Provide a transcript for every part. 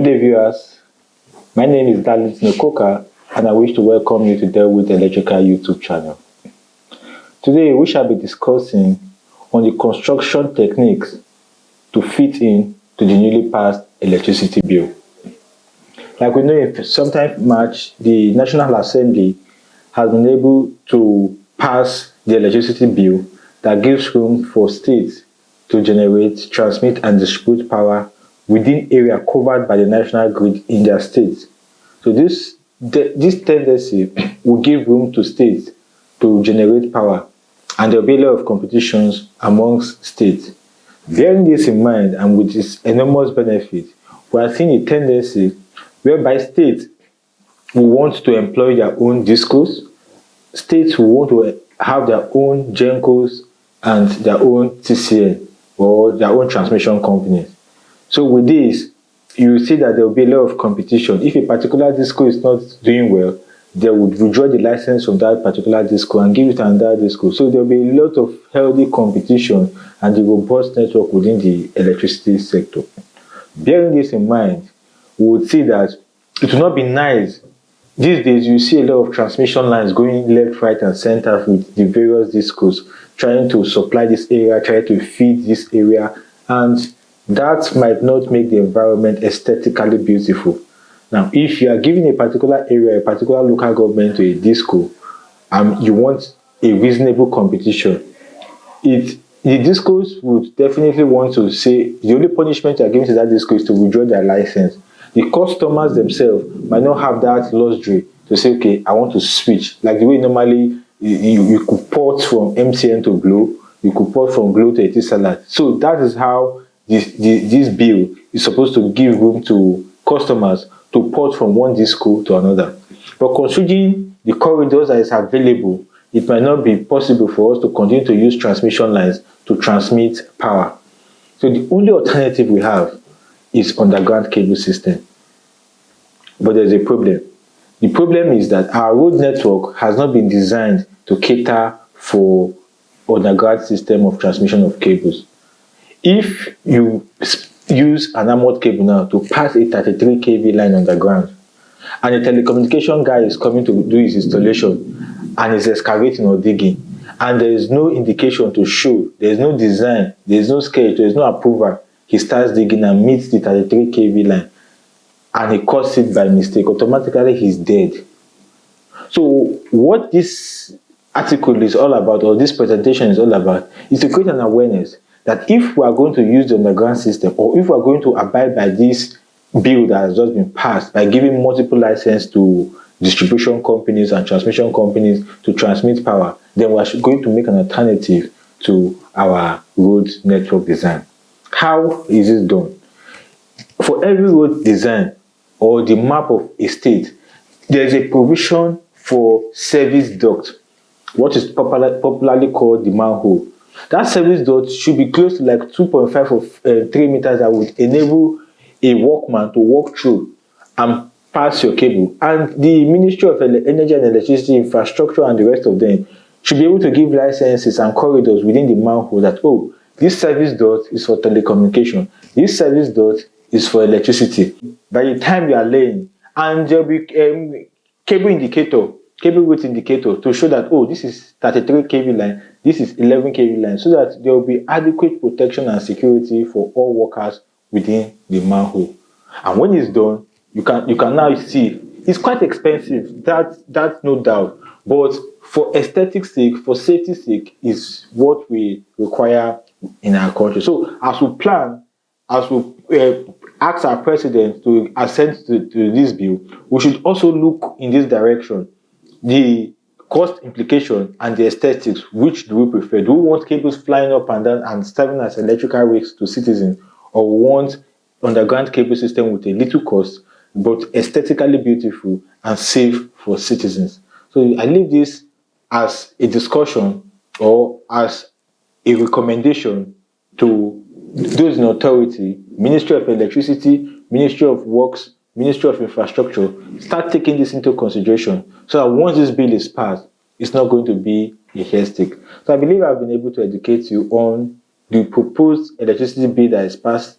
day, viewers. My name is Darlington Okoka, and I wish to welcome you to Delwit Electrical YouTube channel. Today, we shall be discussing on the construction techniques to fit in to the newly passed electricity bill. Like we know, sometime March, the National Assembly has been able to pass the electricity bill that gives room for states to generate, transmit, and distribute power within area covered by the national grid in their states. So this tendency will give room to states to generate power, and there will be a lot of competitions amongst states. Bearing this in mind, and with its enormous benefit, we are seeing a tendency whereby states will want to employ their own discos, states will want to have their own GENCOs and their own TCN or their own transmission companies. So with this, you will see that there will be a lot of competition. If a particular disco is not doing well, they would withdraw the license from that particular disco and give it another disco. So there will be a lot of healthy competition and the robust network within the electricity sector. Bearing this in mind, we would see that it will not be nice. These days, you see a lot of transmission lines going left, right, and center with the various discos, trying to supply this area, trying to feed this area, and that might not make the environment aesthetically beautiful. Now, if you are giving a particular area, a particular local government to a disco, and you want a reasonable competition, the discos would definitely want to say the only punishment you are giving to that disco is to withdraw their license. The customers themselves might not have that luxury to say, okay, I want to switch. Like the way normally you could port from MTN to Glo, you could port from Glo to Etisalat. So that is how this bill is supposed to give room to customers to port from one disco to another. But considering the corridors that is available, it might not be possible for us to continue to use transmission lines to transmit power. So the only alternative we have is underground cable system. But there's a problem. The problem is that our road network has not been designed to cater for underground system of transmission of cables. If you use an armored cable now to pass a 33 kV line underground, and a telecommunication guy is coming to do his installation and is excavating or digging, and there is no indication to show, there is no design, there is no sketch, there is no approval, he starts digging and meets the 33 kV line and he cuts it by mistake, automatically he's dead. So what this article is all about, or this presentation is all about, is to create an awareness that if we are going to use the underground system, or if we are going to abide by this bill that has just been passed by giving multiple license to distribution companies and transmission companies to transmit power, then we are going to make an alternative to our road network design. How is this done? For every road design or the map of a state, there is a provision for service duct, what is popularly called the manhole. That service duct should be close to like 2.5 or 3 meters that would enable a workman to walk through and pass your cable. And the Ministry of Energy and Electricity Infrastructure and the rest of them should be able to give licenses and corridors within the manhole that, oh, this service duct is for telecommunication, this service duct is for electricity. By the time you are laying, and there will be cable width indicator to show that, oh, this is 33 kV line, this is 11 kV line, so that there will be adequate protection and security for all workers within the manhole. And when it's done, you can now see it's quite expensive, that's no doubt, but for aesthetic sake, for safety sake, is what we require in our country. So as we plan, as we ask our president to assent to this bill, we should also look in this direction. The cost implication and the aesthetics, which do we prefer? Do we want cables flying up and down and serving as electrical rakes to citizens, or we want underground cable system with a little cost but aesthetically beautiful and safe for citizens? So I leave this as a discussion or as a recommendation to those in authority, Ministry of Electricity, Ministry of Works, Ministry of Infrastructure. Start taking this into consideration so that once this bill is passed, it's not going to be a hairstick. So I believe I've been able to educate you on the proposed electricity bill that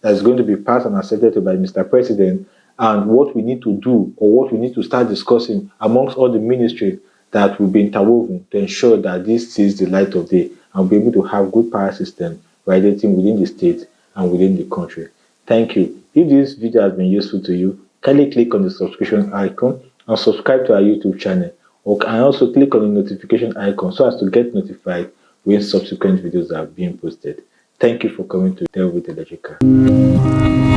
is going to be passed and accepted by Mr. President, and what we need to do or what we need to start discussing amongst all the ministries that will be interwoven to ensure that this sees the light of day and be able to have good power system radiating within the state and within the country. Thank you. If this video has been useful to you, kindly click on the subscription icon and subscribe to our YouTube channel. And also click on the notification icon so as to get notified when subsequent videos are being posted. Thank you for coming to Delwit Electrical.